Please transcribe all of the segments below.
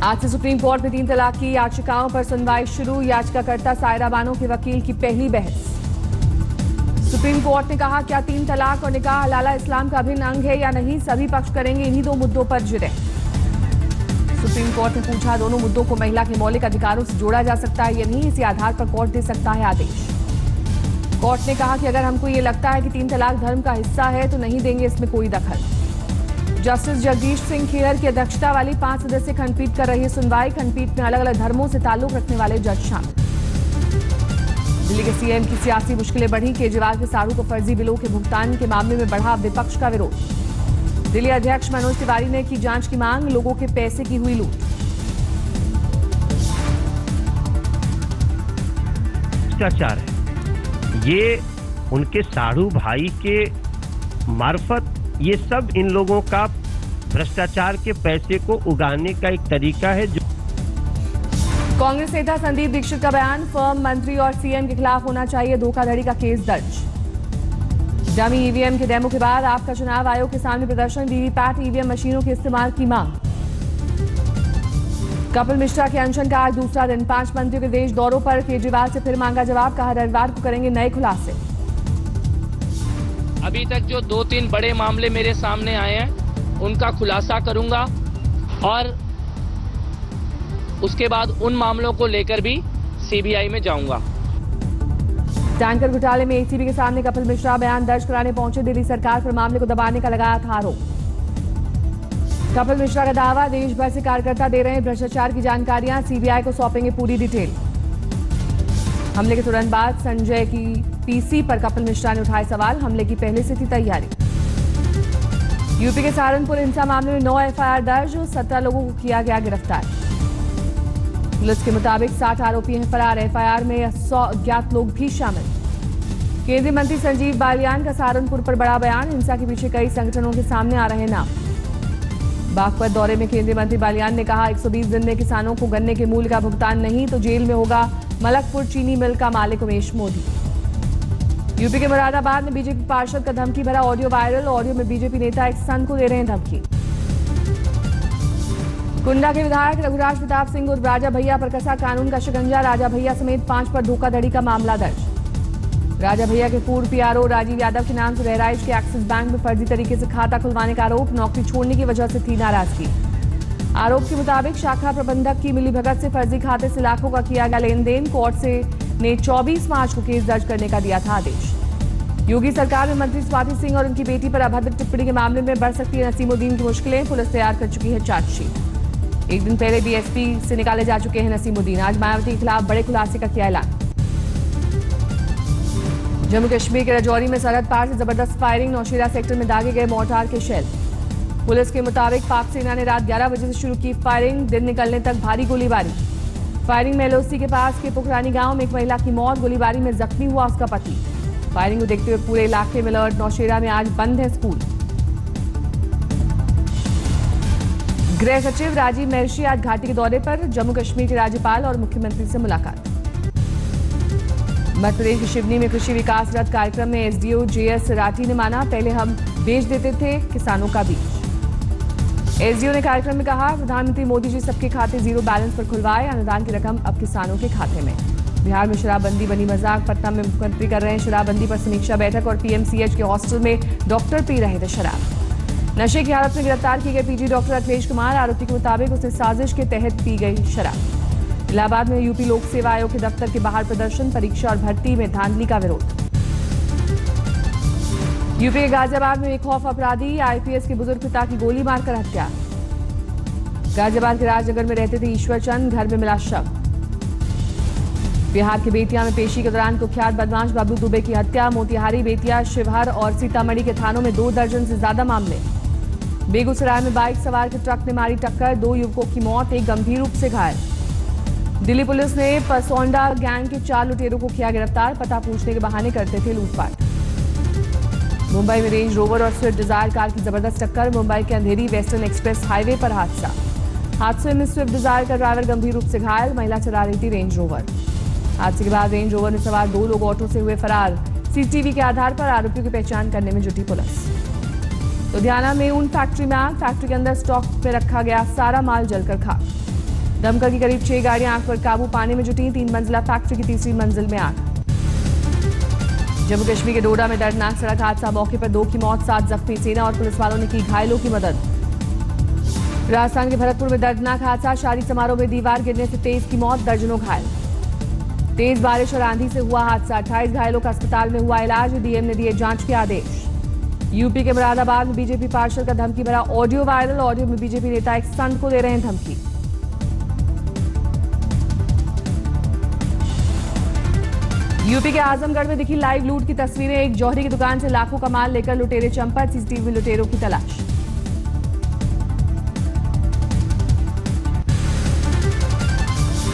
आज से supreme court में 3 तलाक की याचिकाओं पर सुनवाई शुरू। याचिकाकर्ता सायरा बानो के वकील की पहली बहस। सुप्रीम कोर्ट ने कहा, क्या 3 तलाक और निकाह हलाला इस्लाम का अभिन्न अंग है या नहीं, सभी पक्ष करेंगे इन्हीं 2 मुद्दों पर जिरह। सुप्रीम कोर्ट ने पूछा, दोनों मुद्दों को महिला के मौलिक अधिकारों से जोड़ा जा सकता है या नहीं, इसी आधार पर कोर्ट दे सकता है आदेश। कोर्ट ने कहा कि अगर हमको ये लगता है कि 3 तलाक धर्म का हिस्सा है तो नहीं देंगे इसमें कोई दखल। जस्टिस जगदीश सिंह खेहर की अध्यक्षता वाली 5 सदस्यीय खंडपीठ कर रही है सुनवाई। खंडपीठ में अलग अलग धर्मों से ताल्लुक रखने वाले जज शामिल। दिल्ली के सीएम की सियासी मुश्किलें बढ़ी। केजरीवाल के साड़ू को फर्जी बिलों के भुगतान के मामले में बढ़ा विपक्ष का विरोध। दिल्ली अध्यक्ष मनोज तिवारी ने की जांच की मांग। लोगों के पैसे की हुई लूट। भ्रष्टाचार है ये, उनके साड़ू भाई के मार्फत ये सब इन लोगों का भ्रष्टाचार के पैसे को उगाने का एक तरीका है। जो कांग्रेस नेता संदीप दीक्षित का बयान, फर्म मंत्री और सीएम के खिलाफ होना चाहिए धोखाधड़ी का केस दर्ज। डमी ईवीएम के डेमो के बाद आपका चुनाव आयोग के सामने प्रदर्शन। वीवीपैट ईवीएम मशीनों के इस्तेमाल की मांग। कपिल मिश्रा के अनशन का आज दूसरा दिन। 5 मंत्रियों के देश दौरों पर। केजरीवाल से फिर मांगा जवाब, कहा रविवार को करेंगे नए खुलासे। अभी तक जो 2-3 बड़े मामले मेरे सामने आए हैं उनका खुलासा करूंगा और उसके बाद उन मामलों को लेकर भी सीबीआई में जाऊंगा। टैंकर घोटाले में एसीबी के सामने कपिल मिश्रा बयान दर्ज कराने पहुंचे। दिल्ली सरकार पर मामले को दबाने का लगाया था आरोप। कपिल मिश्रा का दावा, देश भर से कार्यकर्ता दे रहे हैं भ्रष्टाचार की जानकारियां, सीबीआई को सौंपेंगे पूरी डिटेल। हमले के तुरंत बाद संजय की पीसी पर कपिल मिश्रा ने उठाए सवाल। हमले की पहले से थी तैयारी। यूपी के सहारनपुर हिंसा मामले में 9 एफआईआर दर्ज। 17 लोगों को किया गया गिरफ्तार। पुलिस के मुताबिक 60 आरोपी हैं फरार। एफआईआर में 100 अज्ञात लोग भी शामिल। केंद्रीय मंत्री संजीव बालियान का सहारनपुर पर बड़ा बयान। हिंसा के पीछे कई संगठनों के सामने आ रहे नाम। बागपत दौरे में केंद्रीय मंत्री बालियान ने कहा, 120 दिन में किसानों को गन्ने के मूल्य का भुगतान नहीं तो जेल में होगा मलकपुर चीनी मिल का मालिक उमेश मोदी। यूपी के मुरादाबाद में बीजेपी पार्षद का धमकी भरा ऑडियो वायरल। ऑडियो में बीजेपी नेता एक संत को दे रहे हैं धमकी। कुंडा के विधायक रघुराज प्रताप सिंह और राजा भैया पर कसा कानून का शिकंजा। राजा भैया समेत 5 पर धोखाधड़ी का मामला दर्ज। राजा भैया के पूर्व पीआरओ राजीव यादव के नाम से बहराइच के एक्सिस बैंक में फर्जी तरीके से खाता खुलवाने का आरोप। नौकरी छोड़ने की वजह से थी नाराजगी। आरोप के मुताबिक शाखा प्रबंधक की मिलीभगत से फर्जी खाते से लाखों का किया गया लेन देन। कोर्ट ने 24 मार्च को केस दर्ज करने का दिया था आदेश। योगी सरकार में मंत्री स्वाति सिंह और उनकी बेटी पर अभद्र टिप्पणी के मामले में बढ़ सकती है नसीमुद्दीन की मुश्किलें। पुलिस तैयार कर चुकी है चार्जशीट। एक दिन पहले बीएसपी से निकाले जा चुके हैं नसीमुद्दीन। आज मायावती के खिलाफ बड़े खुलासे का किया ऐलान। जम्मू कश्मीर के राजौरी में सरहद पार से जबरदस्त फायरिंग। नौशेरा सेक्टर में दागे गए मोर्टार के शेल। पुलिस के मुताबिक पाक सेना ने रात 11 बजे से शुरू की फायरिंग। दिन निकलने तक भारी गोलीबारी। फायरिंग में एलओसी के पास के पुखरानी गांव में एक महिला की मौत। गोलीबारी में जख्मी हुआ उसका पति। फायरिंग को देखते हुए पूरे इलाके में अलर्ट। नौशेरा में आज बंद है स्कूल। गृह सचिव राजीव महर्षि आज घाटी के दौरे पर। जम्मू कश्मीर के राज्यपाल और मुख्यमंत्री से मुलाकात। मध्य प्रदेश की शिवनी में कृषि विकास रथ कार्यक्रम में एसडीओ जेएस राठी ने माना, पहले हम बेच देते थे किसानों का बीज। एसडीओ ने कार्यक्रम में कहा, प्रधानमंत्री मोदी जी सबके खाते जीरो बैलेंस पर खुलवाए। अनुदान की रकम अब किसानों के खाते में। बिहार में शराबबंदी बनी मजाक। पटना में मुख्यमंत्री कर रहे हैं शराबबंदी पर समीक्षा बैठक। और पीएमसीएच के हॉस्टल में डॉक्टर पी रहे थे शराब। नशे की हालत में गिरफ्तार किए गए पीजी डॉक्टर अखिलेश कुमार। आरोपी के मुताबिक उसे साजिश के तहत पी गई शराब। इलाहाबाद में यूपी लोक सेवा आयोग के दफ्तर के बाहर प्रदर्शन। परीक्षा और भर्ती में धांधली का विरोध। यूपी के गाजियाबाद में बेखौफ अपराधी। आईपीएस के बुजुर्ग पिता की गोली मारकर हत्या। गाजियाबाद के राजनगर में रहते थे ईश्वर चंद। घर में मिला शव। बिहार के बेतिया में पेशी के दौरान कुख्यात बदमाश बबलू दुबे की हत्या। मोतिहारी, बेतिया, शिवहर और सीतामढ़ी के थानों में 2 दर्जन से ज्यादा मामले। बेगूसराय में बाइक सवार के ट्रक ने मारी टक्कर। 2 युवकों की मौत, एक गंभीर रूप से घायल। दिल्ली पुलिस ने पसौंडा गैंग के 4 लुटेरों को किया गिरफ्तार। पता पूछने के बहाने करते थे लूटपाट। मुंबई में रेंज रोवर और स्विफ्ट डिजायर कार की जबरदस्त टक्कर। मुंबई के अंधेरी वेस्टर्न एक्सप्रेस हाईवे पर हादसा। हादसे में स्विफ्ट डिजायर का ड्राइवर गंभीर रूप से घायल। महिला चला रही थी रेंज रोवर। हादसे के बाद रेंज रोवर में सवार 2 लोग ऑटो से हुए फरार। सीसीटीवी के आधार पर आरोपियों की पहचान करने में जुटी पुलिस। लुधियाना में ऊन फैक्ट्री में आग। फैक्ट्री के अंदर स्टॉक में रखा गया सारा माल जलकर खाक। दमकल की करीब 6 गाड़ियां आग पर काबू पाने में जुटी। 3 मंजिला फैक्ट्री की तीसरी मंजिल में आग। जम्मू कश्मीर के डोडा में दर्दनाक सड़क हादसा, मौके पर 2 की मौत, 7 जख्मी। सेना और पुलिस वालों ने की घायलों की मदद। राजस्थान के भरतपुर में दर्दनाक हादसा, शादी समारोह में दीवार गिरने से तेज की मौत, दर्जनों घायल। तेज बारिश और आंधी से हुआ हादसा, 28 घायलों का अस्पताल में हुआ इलाज। डीएम ने दिए जांच के आदेश। यूपी के मुरादाबाद में बीजेपी पार्षद का धमकी भरा ऑडियो वायरल। ऑडियो में बीजेपी नेता एक संत को दे रहे हैं धमकी। यूपी के आजमगढ़ में दिखी लाइव लूट की तस्वीरें। एक जौहरी की दुकान से लाखों का माल लेकर लुटेरे चंपत। सीसीटीवी में लुटेरों की तलाश।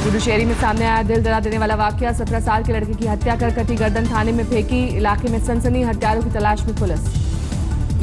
पुडुचेरी में सामने आया दिल दहला देने वाला वाकया। 17 साल के लड़के की हत्या कर कटी गर्दन थाने में फेंकी। इलाके में सनसनी, हत्यारों की तलाश में पुलिस।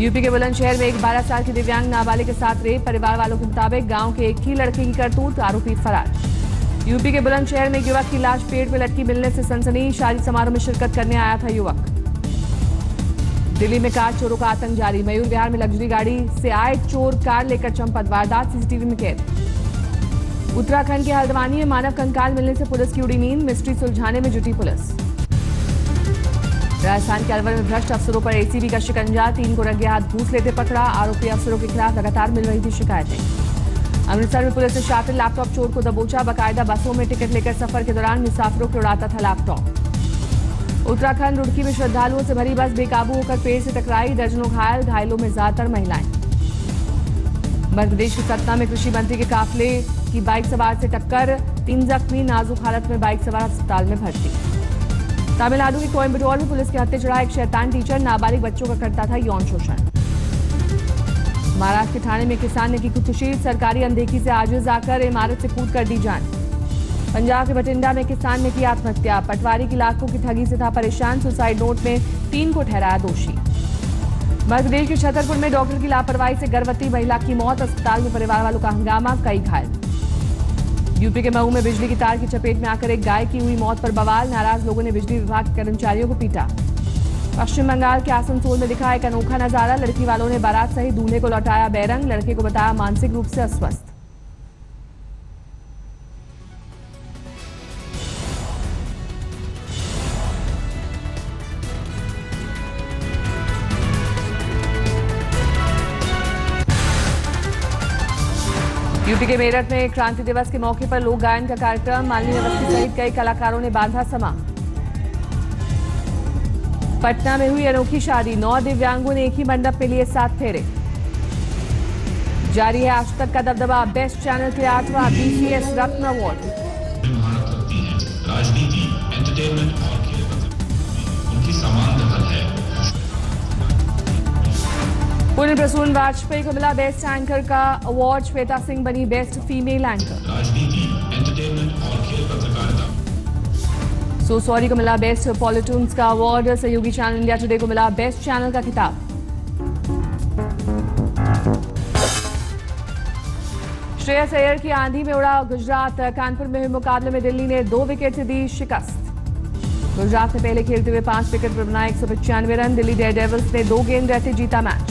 यूपी के बुलंदशहर में एक 12 साल की दिव्यांग नाबालिग के साथ रेप। परिवार वालों के मुताबिक गांव के एक ही लड़के की करतूत, आरोपी फरार। यूपी के बुलंदशहर में एक युवक की लाश पेड़ में लटकी मिलने से सनसनी। शादी समारोह में शिरकत करने आया था युवक। दिल्ली में कार चोरों का आतंक जारी। मयूर विहार में लग्जरी गाड़ी से आए चोर कार लेकर चंपत। वारदात सीसीटीवी में कैद। उत्तराखंड के हल्द्वानी में मानव कंकाल मिलने से पुलिस की उड़ी नींद। मिस्ट्री सुलझाने में जुटी पुलिस। राजस्थान के अलवर में भ्रष्ट अफसरों पर एसीबी का शिकंजा। 3 को रंगे हाथ घूस लेते पकड़ा। आरोपी अफसरों के खिलाफ लगातार मिल रही थी शिकायतें। अमृतसर में पुलिस ने शातिर लैपटॉप चोर को दबोचा। बाकायदा बसों में टिकट लेकर सफर के दौरान मुसाफिरों को उड़ाता था लैपटॉप। उत्तराखंड रुड़की में श्रद्धालुओं से भरी बस बेकाबू होकर पेड़ से टकराई। दर्जनों घायल, घायलों में ज्यादातर महिलाएं। मध्य प्रदेश के सतना में कृषि मंत्री के काफिले की बाइक सवार से टक्कर। 3 जख्मी, नाजुक हालत में बाइक सवार अस्पताल में भर्ती। तमिलनाडु के कोयम्बटूर में पुलिस के हत्थे चढ़ा एक शैतान टीचर। नाबालिग बच्चों का करता था यौन शोषण। महाराष्ट्र के ठाणे में किसान ने की खुदकुशी। सरकारी अनदेखी से आजिज आकर इमारत से कूद कर दी जान। पंजाब के बठिंडा में किसान ने की आत्महत्या। पटवारी की लाखों की ठगी से था परेशान। सुसाइड नोट में 3 को ठहराया दोषी। मध्य प्रदेश के छतरपुर में डॉक्टर की लापरवाही से गर्भवती महिला की मौत। अस्पताल में परिवार वालों का हंगामा, कई घायल। यूपी के मऊ में बिजली की तार की चपेट में आकर एक गाय की हुई मौत पर बवाल। नाराज लोगों ने बिजली विभाग के कर्मचारियों को पीटा। पश्चिम बंगाल के आसनसोल में दिखा एक अनोखा नजारा। लड़की वालों ने बारात सहित दूल्हे को लौटाया बेरंग। लड़के को बताया मानसिक रूप से अस्वस्थ। यूपी के मेरठ में क्रांति दिवस के मौके पर लोक गायन का कार्यक्रम। मालिनी अवस्थी सहित कई कलाकारों ने बांधा समा। पटना में हुई अनोखी शादी। 9 दिव्यांगों ने एक ही मंडप में लिए 7 फेरे। जारी है आज तक का दबदबा। बेस्ट चैनल के 8वां बीसीएस रत्न अवार्ड। राजनीति, एंटरटेनमेंट और खेल उनकी समान दखल है। पुण्य प्रसून वाजपेयी को मिला बेस्ट एंकर का अवार्ड। श्वेता सिंह बनी बेस्ट फीमेल एंकर। राजनीति, एंटरटेनमेंट और खेल पत्रकारिता। सो सॉरी को मिला बेस्ट पॉलिटून्स का अवार्ड। सहयोगी चैनल इंडिया टुडे को मिला बेस्ट चैनल का खिताब। श्रेयस अय्यर की आंधी में उड़ा गुजरात। कानपुर में हुए मुकाबले में दिल्ली ने 2 विकेट से दी शिकस्त। गुजरात ने पहले खेलते हुए 5 विकेट पर बनाए 195 रन। दिल्ली डेयरडेविल्स ने 2 गेंद रहते जीता मैच।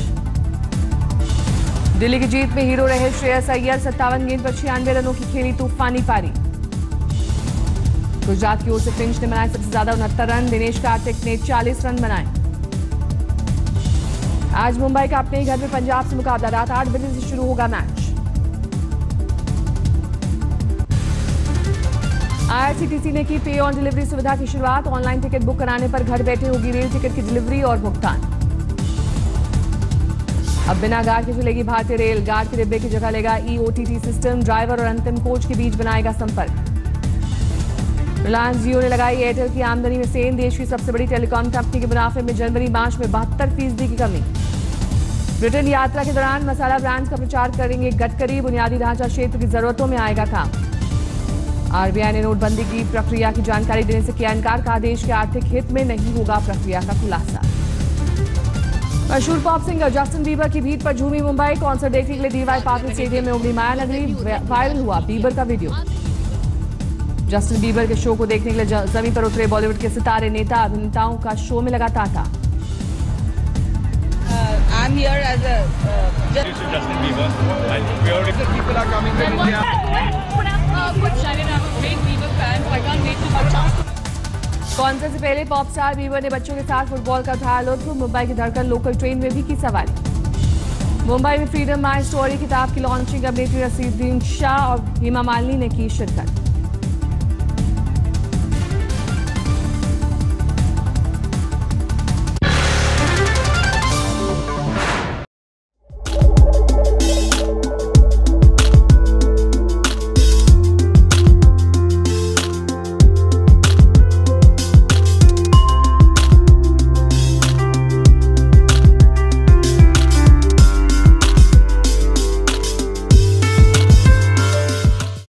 दिल्ली की जीत में हीरो रहे श्रेयस अय्यर। 57 गेंद पर 96 रनों की खेली तूफानी पारी। गुजरात की ओर से फिंच ने बनाए सबसे ज्यादा 69 रन। दिनेश कार्तिक ने 40 रन बनाए। आज मुंबई का अपने ही घर में पंजाब से मुकाबला। रात 8 बजे से शुरू होगा मैच। आईआरसीटीसी ने की पे ऑन डिलीवरी सुविधा की शुरुआत। ऑनलाइन टिकट बुक कराने पर घर बैठे होगी रेल टिकट की डिलीवरी और भुगतान। अब बिना गार्ड के चलेगी भारतीय रेल। गार्ड के डिब्बे की जगह लेगा ईओटीटी सिस्टम। ड्राइवर और अंतिम कोच के बीच बनाएगा संपर्क। रिलायंस जियो ने लगाई एयरटेल की आमदनी में सेंध। देश की सबसे बड़ी टेलीकॉम कंपनी के मुनाफे में जनवरी-मार्च में 72% की कमी। ब्रिटेन यात्रा के दौरान मसाला ब्रांड्स का प्रचार करेंगे गडकरी। बुनियादी ढांचा क्षेत्र की जरूरतों में आएगा काम। आरबीआई ने नोटबंदी की प्रक्रिया की जानकारी देने से किया इनकार। कहा देश के आर्थिक हित में नहीं होगा प्रक्रिया का खुलासा। मशहूर पॉप सिंगर जस्टिन बीबर की भीड़ पर झूमी मुंबई। कॉन्सर्ट देखने के लिए डीवाई पाटिल स्टेडियम में उमड़ी माया नगरी। वायरल हुआ बीबर का वीडियो। जस्टिन बीबर के शो को देखने के लिए जमीन पर उतरे बॉलीवुड के सितारे, नेता, अभिनेताओं का शो में लगा तांता। I'm here as a Justin Bieber. And we already people are coming to India. Concert से पहले पॉप स्टार बीबर ने बच्चों के साथ फुटबॉल का उठाया लुत्फ। मुंबई की धड़कन लोकल ट्रेन में भी की सवारी। मुंबई में फ्रीडम माई स्टोरी किताब की लॉन्चिंग अभिनेत्री रसीदुद्दीन शाह और हेमा मालिनी ने की शिरकत।